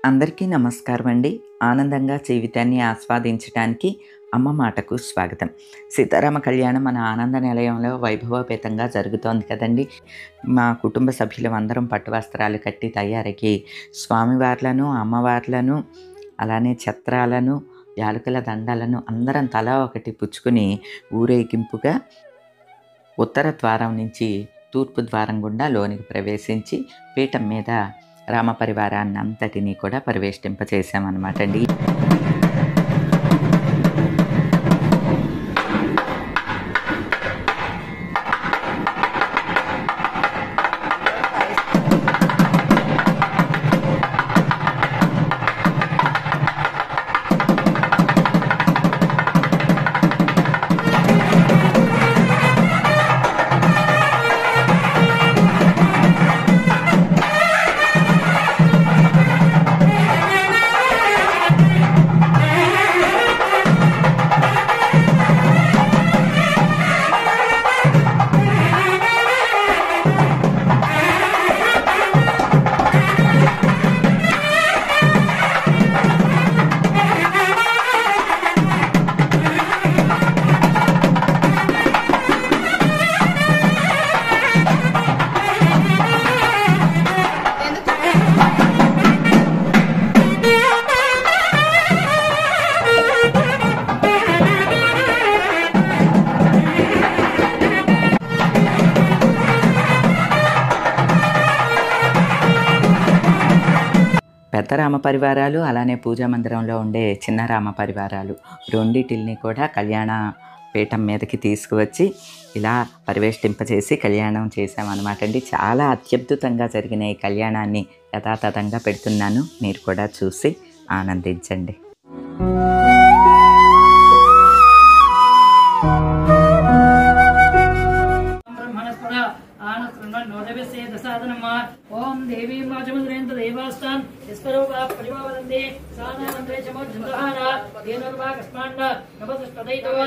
అందరికీ నమస్కారం అండి. ఆనందంగా జీవితాన్ని ఆస్వాదించడానికి అమ్మ మాటకు స్వాగతం. సీతారామ కళ్యాణం మన ఆనంద నిలయంలో వైభవోపేతంగా జరుగుతోంది కదండి. మా కుటుంబ సభ్యులం అందరం పట్టు వస్త్రాలు కట్టి తయారయ్యి స్వామివార్లను, అమ్మవార్లను, అలానే ఛత్రాలను, యాలకుల దండలను అందరం తలా ఒకటి పుచ్చుకుని ఊరేగింపుగా ఉత్తర ద్వారం నుంచి తూర్పు ద్వారం గుండా లోనికి ప్రవేశించి పీఠం మీద రామపరివారాన్ని అంతటినీ కూడా పరివేష్టింపచేసామన్నమాట అండి. పెద్ద రామ పరివారాలు అలానే పూజా మందిరంలో ఉండే చిన్న రామ పరివారాలు రెండిటిల్ని కూడా కళ్యాణ పీఠం మీదకి తీసుకువచ్చి ఇలా పరివేష్టింపచేసి కళ్యాణం చేసామన్నమాట అండి. చాలా అత్యద్భుతంగా జరిగిన ఈ కళ్యాణాన్ని యథాతథంగా పెడుతున్నాను, మీరు కూడా చూసి ఆనందించండి. ओम देवी माचमुद्रेन्द्र देवास्तान इस्परोगा परिवावदन्ते सानानंदे चमोद्धहारा येनोर्वाकस्मान्न नवदष्टदैतवा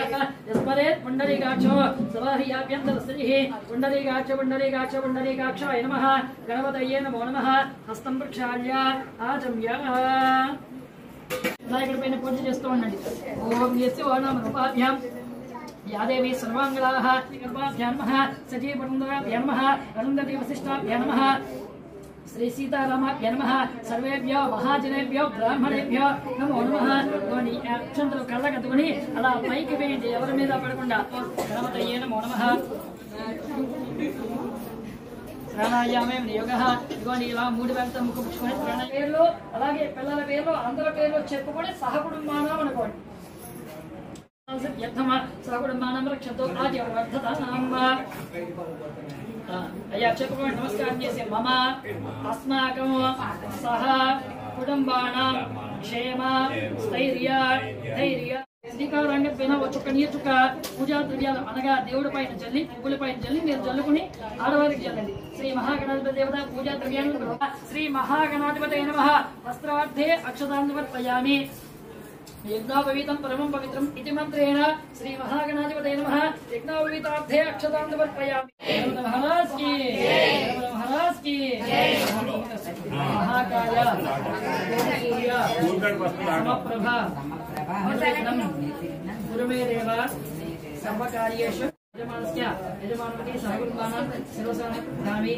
इस्परेत् पुण्डरीकाक्षो सवाहियाभ्यन्तरस्त्रिः पुण्डरीकाक्षाय नमः गणपतये नमो नमः हस्तं प्रक्षाल्य आचम्य नायकడిపైన పూజ చేస్తూ ఉండండి. ఓం యస్య ఓనామ రూపాభ్యాం या देवी सर्वांगलाः गर्भाभ्यां नमः सजीववृन्दाभ्यां नमः अरुन्धती वसिष्ठाभ्यां नमः श्री सीतारामाभ्यां नमः सर्वेभ्यो महाजनेभ्यो ब्राह्मणेभ्यो नमो नमः. ध्वनि अक्षंतरु कళ్ళకట్టుకొని అలా పైకి వేయండి, ఎవరి మీద పడకుండా. గణపతయే నమో నమః. ప్రాణాయామం నియోగః. ఇదిగోండి ఇలా 3 వేలతో ముక్కు పుచ్చుకొని ప్రాణాయామ పేర్లు అలాగే పిల్లల పేర్లు అందరి పేర్లు చెప్పుకొని సహకుటుంబానం అనుకోండి. సహకుటుంబానం రక్షతో ఆదివర్ధతానాం. అయ్యా చెప్పుకోండి, నమస్కారం చేసి మమ అస్మాకం సహ కుటుంబానాం క్షేమ స్థైర్య ధైర్య శ్రీకారంగపైన ఒక్కొక్క నీరు చుక్క పూజా ద్రవ్యాలు అనగా దేవుడి పైన జల్లి, పువ్వుల పైన జల్లి మీరు జల్లుకుని ఆడవారికి జల్లండి. శ్రీ మహాగణాధిపతి దేవత పూజా ద్రవ్యాలు శ్రీ మహాగణాధిపతి నమః. వస్త్రార్థే అక్షతాన్ని సమర్పయామి. యజ్ఞోపవీతం పరమం పవిత్రం ఇతి మంత్రేణ శ్రీ మహాగణాధిపతయే నమః. యజ్ఞోపవీతార్థే అక్షతాన్ని సమర్పయామి. మహారాజ్ కి మహారాజ్ కి మహాకాయ సూర్య సమప్రభ గురుమేదేవ సర్వకార్యేషు యజమానమతి సహకుటుంబానాం శిరోసాన ధామి.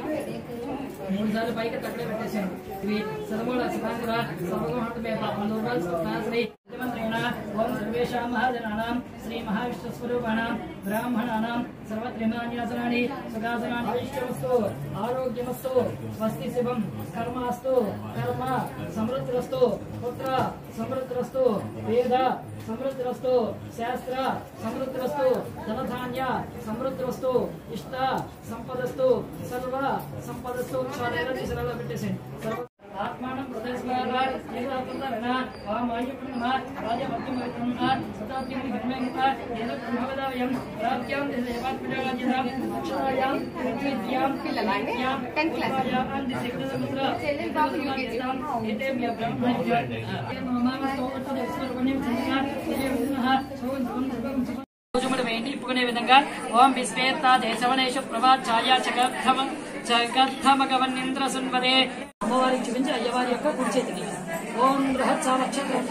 3 సార్లు పైకి తక్కడే పెట్టేశాను. ఇవి సర్వమూల శివాంగుల సర్వగోహంతమేత మనోరాల్ స్నాసనై మంత్రేణ ఓం సర్వేషాం మహాజనానాం శ్రీ మహావిష్ణుస్వరూపాణాం బ్రాహ్మణానాం సర్వత్రిమాన్యాసనాని సుఖాసనాని వైష్ణవస్తు ఆరోగ్యమస్తు స్వస్తి శివం కర్మాస్తు కర్మ సమృద్ధిరస్తు పుత్ర సమృద్ధిరస్తు వేద సమృద్ధిరస్తు శాస్త్ర సమృద్ధిరస్తు ధనధాన్య సమృద్ధిరస్తు ఇష్ట సంపదస్తు సర్వ సంపదస్తు దిశలో పెట్టేసేయండి. ఆత్మానం ప్రదేశ్వర ఏకదాతరణ వామాయుపణమ రాజమత్యమవిత్రమ సతాత్యం ధర్మేంత ఏన బ్రహ్మవదాయం ప్రాప్త్యాం దేవాత్మజాజ్ఞాం అక్షరాయాం విద్యాం పిల్లలాయం 10 క్లాస్ అంది సెక్రటరీ చెల్లెబాబు యూకేజీం ఏతేమ్య బ్రహ్మజ్ఞ మమామతో దేశవర్గణ్యం సంగా ఏయవినః సోం రోజుముడు వేండి ఇప్పుకునే విధంగా ఓం విశ్వేత్తా దేశవనేషు ప్రభా ఛాయా చగర్ధవం చకర్థమగవన్నింద్ర సున్వదే. అమ్మవారికి చూపించి అయ్యవారి యొక్క కుడి చేతికి ఓం బృహత్సావక్షేత్రం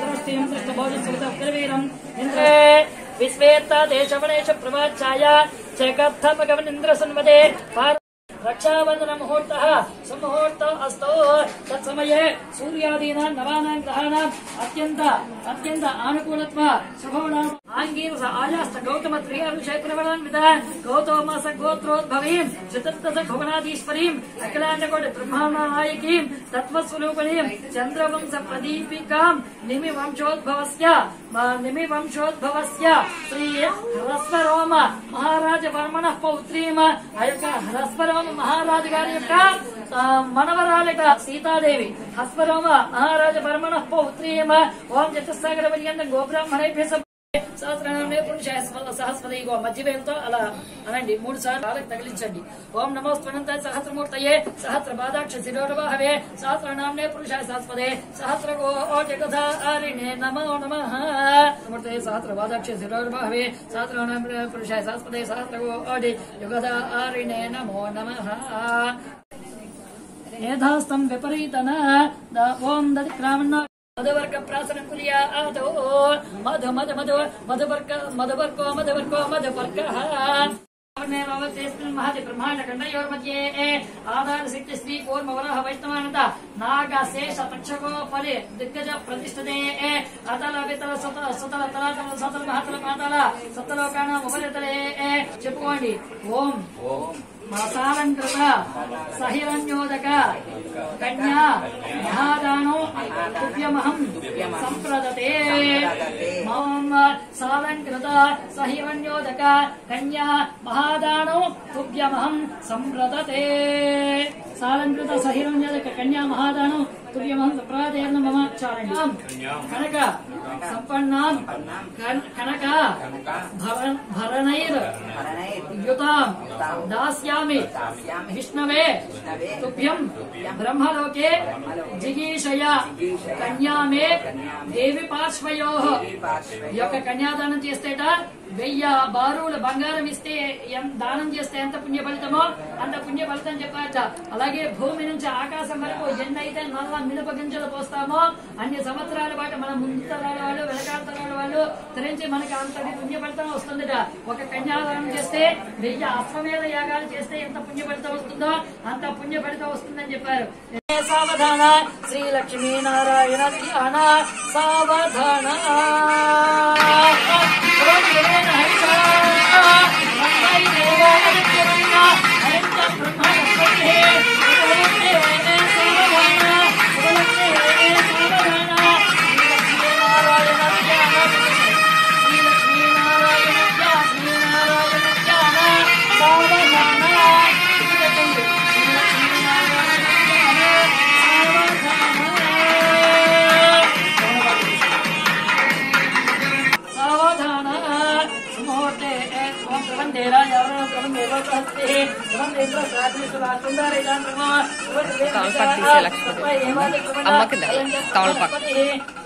కృష్ణభోజీరం ఇంద్రే విశ్వేత్త దేశవనేశ ప్రభాఛాయ చకర్థమగవన్నింద్ర సున్వదే. रक्षाबंधन मुहूर्त सुमुहूर्त अस्तु तत्समये सूर्यादीना नवानां ग्रहाणां अत्यंत अत्यंत अनुकूलत्व शुभवनां आंगीरस आयास्त गौतम त्रियारुषेत्रवणान्वित गौतमस गोत्रोद्भवीं चतुर्दश भुवनाधीश्वरीं अखिलाण्डकोटि ब्रह्माण्डनायकीं तत्त्वस्वरूपिणीं चंद्रवंश प्रदीपिकां निमिवंशोद्भवस्य श्री ह्रस्वरोम महाराज वर्मणः पौत्रीं अयक ह्रस्वरोम महाराज गारी యొక్క మనవరాలిట సీతాదేవి హస్వరోమ మహారాజ బర్మణ పౌత్రీమ ఓం చతుస్సాగర పర్యంతం గోబ్రాహ్మణేభ్య సహస్రనామే పురుషాయ సహస్రదే. మధ్యవేలతో అలా అనండి 3 సార్లు కాళ్ళకి తగిలించండి. ఓం నమోస్త్వనంతాయ సహస్రమూర్తయే సహస్రపాదాక్ష శిరోరవాహవే సహస్రనామ్నే పురుషాయ సహస్రదే సహస్రగో జగధారిణే నమో నమః. మూర్తయే సహస్రపాదాక్ష శిరోరవాహవే సహస్రనామ్నే పురుషాయ సహస్రదే సహస్రగో జగధారిణే నమో నమః. ఏధాస్తం విపరీతన ఓం దదిక్రామణ మధువర్గ ప్రాసనం కులియా ఆదో మధు మధు మధు మధువర్గ మధువర్గో మధువర్గో మధువర్గ महति ब्रह्मांड खंडयोर्मध्ये आधार सिद्ध श्री कूर्म वरह वैष्णवानंद नाग शेष तक्षको परि दिग्गज प्रतिष्ठते अतल वितल सतल सतल तलातल सतल महातल पाताल सप्तलोकानां उपरितले చెప్పుకోండి. ఓం మసాలంకృత సహిరణ్యోదక కన్యా మహాదానో తుభ్యమహం సంప్రదతే. మమ సాలంకృత సహిరణ్యోదక కన్యా మహాదానో తుభ్యమహం సంప్రదతే. సాలంకృత సహిరణ్యోదక కన్యా మహాదానో తుభ్యమహం సంప్రదతే. మమ చారండి. కనక సంపన్నాం కనక భరణైర్ యుతాం దాస్యామి విష్ణవే తుభ్యం బ్రహ్మలోకే జిగీషయ కన్యామే దేవి పార్శ్వయోః. ఈ యొక్క కన్యాదానం చేస్తేట 1000 బారుల బంగారం ఇస్తే దానం చేస్తే ఎంత పుణ్య ఫలితమో అంత పుణ్య ఫలితం చెప్పారట. అలాగే భూమి నుంచి ఆకాశం వరకు ఎన్నైతే నల్ల మినప గింజలు పోస్తామో అన్ని సంవత్సరాల పాటు మన ముందు తరాల వాళ్ళు వెనకాల తరాల వాళ్ళు తరించి మనకి అంతటి పుణ్య ఫలితం వస్తుందట. ఒక కన్యాదానం చేస్తే 1000 అశ్వమేధ యాగాలు చేస్తే ఎంత పుణ్య ఫలితం వస్తుందో అంత పుణ్య ఫలితం వస్తుందని చెప్పారు. సావధాన శ్రీ లక్ష్మీనారాయణ ధ్యాన సావధాన.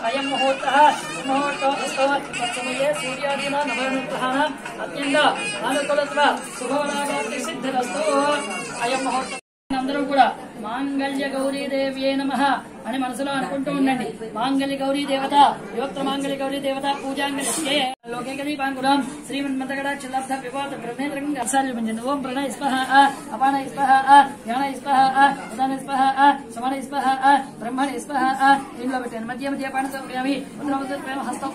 అయం ముహూర్త సమయే సూర్యాదీనా నవగ్రహాణ అత్యంత అనుకూలత్వ శుభోలాభాప్తి సిద్ధిరస్తు. అయం ముహూర్త అందరూ కూడా మాంగళ్య గౌరీదేవ్యే నమః అని మనసులో అనుకుంటూ ఉండండి. మాంగళ్య గౌరీ దేవత యోక్త మాంగళ్య గౌరీ దేవత పూజాంగళ్యే లోకే కదీపాంకురం శ్రీమన్మతగడాక్షలబ్ధ వివాద బ్రహ్మేంద్రం అసార్యమంజన్. ఓం ప్రణయ స్పహ అపాన స్పహ జ్ఞాన స్పహ ఉదాన స్పహ సమాన స్పహ బ్రహ్మణ స్పహ. దీనిలో పెట్టాను మధ్య మధ్య పాణతో ప్రేమి ఉత్తర ప్రేమ హస్తం.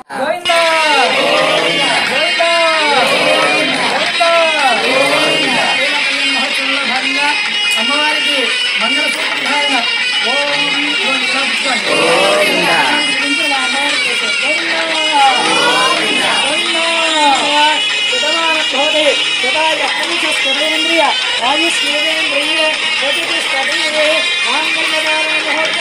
అమ్మవారికి మంగళ సూత్రధారణ. ఓం సుధమానేంద్రియ ఆయుష్ేంద్రియ ప్రతిష్టే మాంగళ్యధారణ ముహూర్త.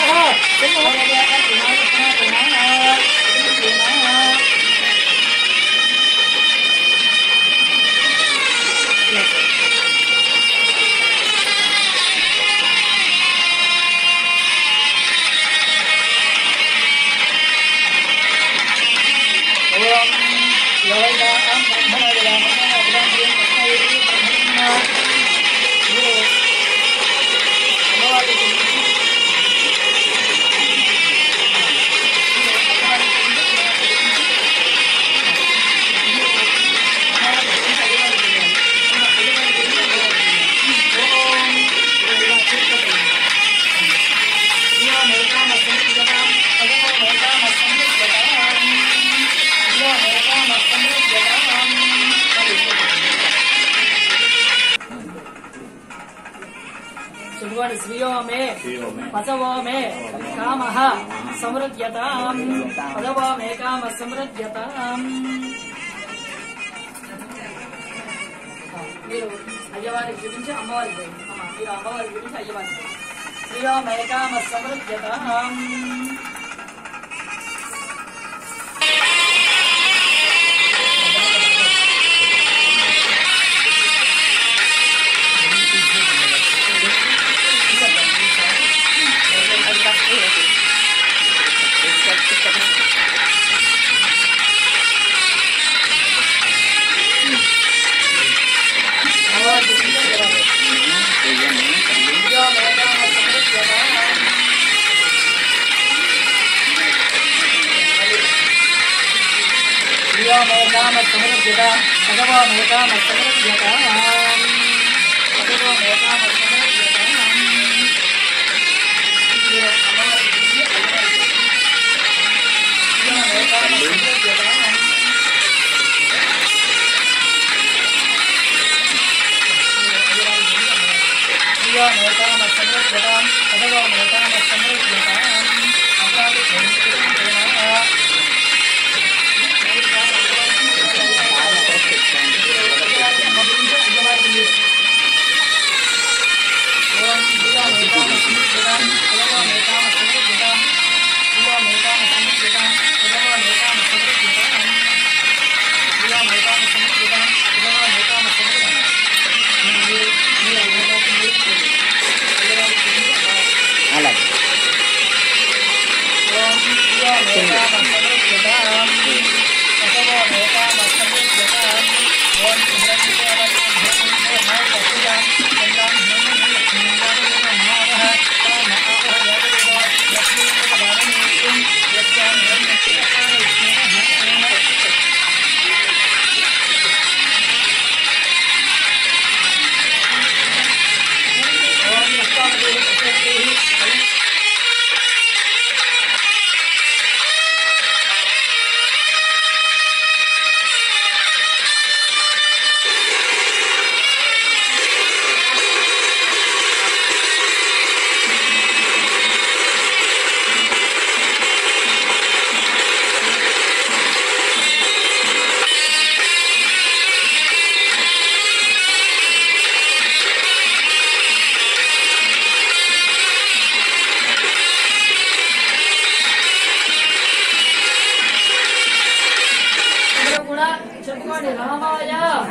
श्रियो मे पदवो मे कामः समृद्ध्यताम् पदवो मे कामः समृद्ध्यताम् మీరు అయ్యవారికి చూపించి అమ్మవారికి మీరు అమ్మవారికి చూపించి అయ్యవారికి श्रियो मे कामः समृद्ध्यताम्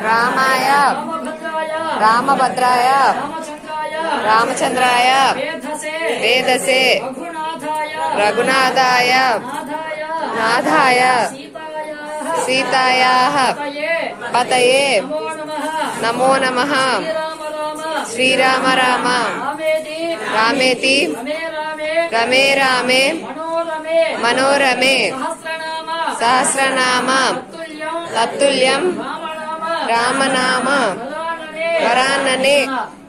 रामाय रामभद्राय रामचंद्राय वेदसे रघुनाथाय नाथाय सीतायाः पतये नमो नमः श्रीराम राम रामेति रमे रामे मनोरमे सहस्रनाम तत्तुल्यं रामनाम वरानने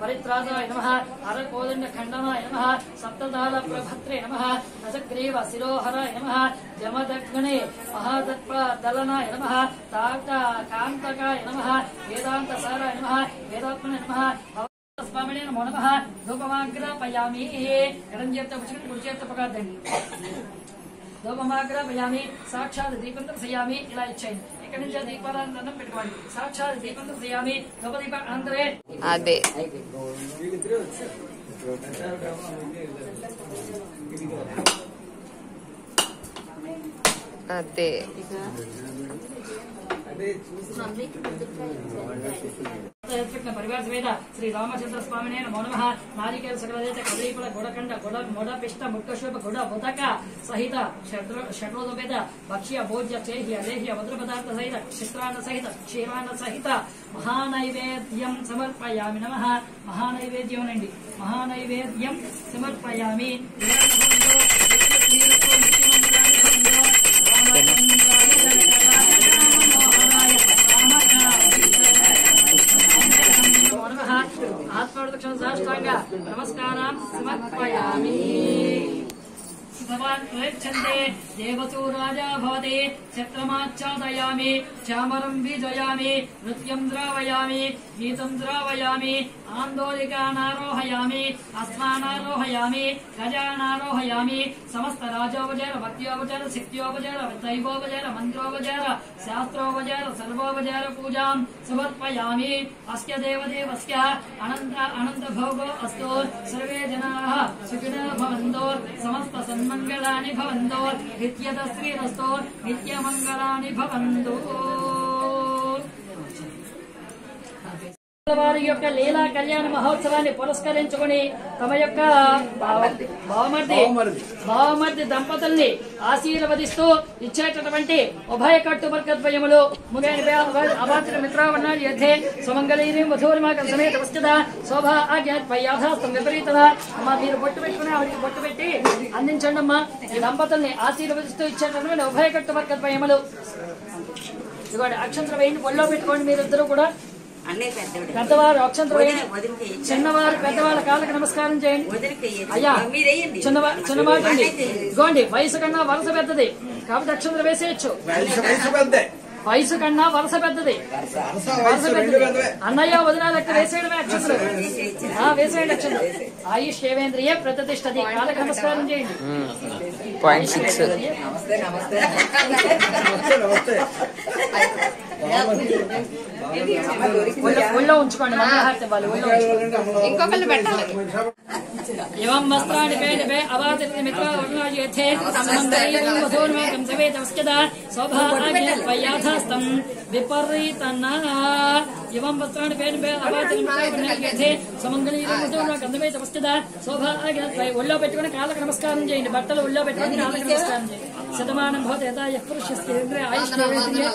परित्राजाय नमः हरकोदंड खंडनाय नमः सप्तदाल प्रभत्रे नमः रसग्रीव शिरोहराय नमः जमदग्ने महादत्प दलनाय नमः ताक्ता कांतकाय नमः वेदांत साराय नमः वेदात्मने नमः स्वामिने नमो नमः धूपमाग्रापयामि एडंजेत्त पुष्कट कुर्चेत्त पकादंడి धूपमाग्रापयामि साक्षात् दीपं दर्शयामि ఇలా ఇచ్చేయండి ఇక్కడ నుంచి దీపారాధన పెట్టుకోండి సాక్షాత్ దీపం దర్శయామి ధూపదీప అనంతరే అదే అదే परिवार समेत श्री रामचंद्र स्वामी नमो नमः नारिकेल सकलदेत कदलीफल गुड़खंड गुड़ मोड़ पिष्ट मुक्तशुभ गुड़ मुदक सहित षड्रोपेत भक्ष्य भोज्य चेह्य लेह्य मधुर पदार्थ सहित चित्रान्न सहित क्षीरान्न सहित महानैवेद्यं समर्पयामि नमः महानैवेद्यं नंडी महानैवेद्यं समर्पयामि आत्मप्रदक्षिण साष्टांग नमस्कारां समर्पयामि सवान् प्रयच्छन्ते देवसो राजा भवति छत्रमाच्छादयामि चामरं बीजयामि नृत्यं द्रावयामि गीतं द्रावयामि आन्दोलिकानारोहयामि अस्मानारोहयामि गजानारोहयामि समस्त राजोपचार भक्त्योपचार सिद्ध्योपचार दैवोपचार मन्त्रोपचार शास्त्रोपचार सर्वोपचार पूजां समर्पयामि अस्य देवदेवस्य अनन्त भोगो अस्तु सर्वे जनाः सुखिनः भवन्तु समस्त सन्मङ्गलानि भवन्तु नित्यतस्वीरस्तु नित्यमङ्गलानि भवन्तु వారి యొక్క లీలా కళ్యాణ మహోత్సవాన్ని పురస్కరించుకుని తమ యొక్క భావమర్ది దంపతుల్ని ఆశీర్వదిస్తూ ఇచ్చేటటువంటి ఉభయ కట్టువర్గద్వయములు అభాద్ర మిత్రావన్నాడు యథే సుమంగళీరీం వధూరిమాకం సమేత వస్తుద శోభ ఆజ్ఞాత్మయాథాస్తం విపరీతద అమ్మా మీరు బొట్టు పెట్టుకుని ఆవిడికి బొట్టు పెట్టి అందించండి అమ్మా ఈ దంపతుల్ని ఆశీర్వదిస్తూ ఇచ్చేటటువంటి ఉభయ కట్టువర్గద్వయములు ఇదిగోండి అక్షంతరం వేయండి ఒళ్ళో పెట్టుకోండి మీరిద్దరూ కూడా పెద్దవారు అక్షంతరం వేయండి చిన్నవారు పెద్దవాళ్ళ కాళ్ళకి నమస్కారం చేయండి అయ్యా చిన్నమాట అండి ఇదిగోండి వయసు కన్నా వరుస పెద్దది కాబట్టి అక్షంతరం వేసేయచ్చు వయసు కన్నా వరుస పెద్దది అన్నయ్య వదిన లెక్క వేసేయడమే అక్షంతరం వేసేయండి అక్షంతరం ఆయుష్ దేవేంద్రియ ప్రతిష్టది కాళ్ళకి నమస్కారం చేయండి ఒళ్ళో ఉంచుకోండి ఇంకొకళ్ళు పెట్టాలి एवं वस्त्राणि पेडवे अवातिर्य मित्रावरुणायेथे समन्दरीयं वधूर्मेकं सवेतवस्यदा सौभाग्यत्वयाथास्तं विपरीतना एवं वस्त्राणि पेडवे अवातिर्य मित्रावरुणायेथे समङ्गलीयं वधूर्मेकं सवेतवस्यदा सौभाग्यत्वय ఒళ్ళో పెట్టుకొని కాళ్ళకి నమస్కారం చేయండి బట్టలు ఒళ్ళో పెట్టుకొని కాళ్ళకి నమస్కారం చేయండి శతమానం భవతి యథా యః పురుషస్యేంద్రియ ఆయుష్యేంద్రియ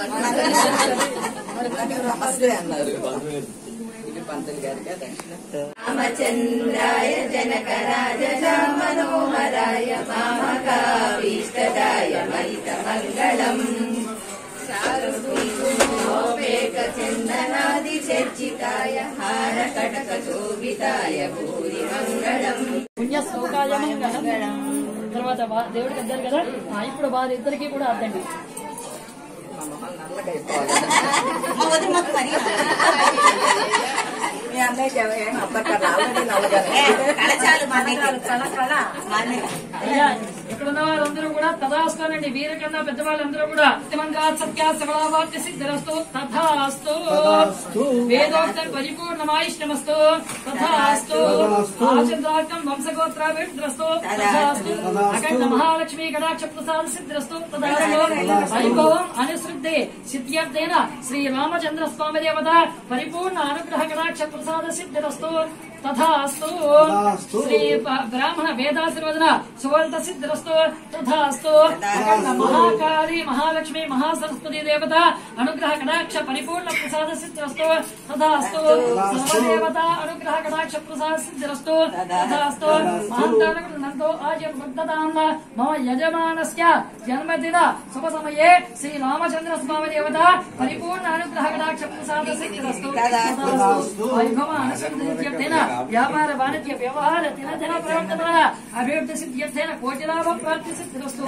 రామచంద్రాయ జనకరాజ మనోహరాయ మామకాభీష్టదాయ మహితమంగళం చందనాది చర్చితాయ హార కటక శోభితాయ భూరి మంగళం పుణ్య శ్లోకాయ మంగళం. తర్వాత దేవుడికి అర్థారు కదా ఇప్పుడు వారిద్దరికి కూడా అర్థండి. ఇక్కడున్న వారందరూ కూడా తదాస్తోనండి. వీరికన్నా పెద్దవాళ్ళందరూ కూడా సత్యా సకలావాప్య సిద్ధిరస్తు తథాస్తు వేదోక్త పరిపూర్ణమాయిష్ణమస్తు తథాస్తు ఆచంద్రార్థం వంశగోత్రాభివృద్ధిరస్తు తథాస్తు అఖండ మహాలక్ష్మీ కటాక్ష ప్రసాద సిద్ధిరస్తు తథాస్తు వైభవం అనుసృద్ధే సిద్ధ్యర్థేన శ్రీరామచంద్ర స్వామి దేవత పరిపూర్ణ అనుగ్రహ కటాక్ష ప్రసాద సిద్ధిరస్తు తథాస్తు శ్రీ బ్రాహ్మణ వేదాశీర్వదన సువర్ణ సిద్ధిరస్తు తథాస్తు మహాకాళి మహాలక్ష్మి మహాసరస్వతి దేవత అనుగ్రహ కటాక్ష పరిపూర్ణ ప్రసాద సిద్ధిరస్తు తథాస్తు సర్వదేవత అనుగ్రహ కటాక్ష ప్రసాద సిద్ధిరస్తు తథాస్తు మహాంతో ఆయుర్వర్ధతాం మమ యజమానస్య జన్మదిన శుభ సమయే శ్రీ రామచంద్ర స్వామి దేవత పరిపూర్ణ అనుగ్రహ కటాక్ష ప్రసాద సిద్ధిరస్తు తథాస్తు వైభవ అనుసంధిత్యర్థేన వ్యాపార వాణిజ్య వ్యవహార దినదిన ప్రవర్తన అభివృద్ధి సిద్ధ్యర్థేన కోటి లాభ ప్రాప్తి సిద్ధిరస్తు.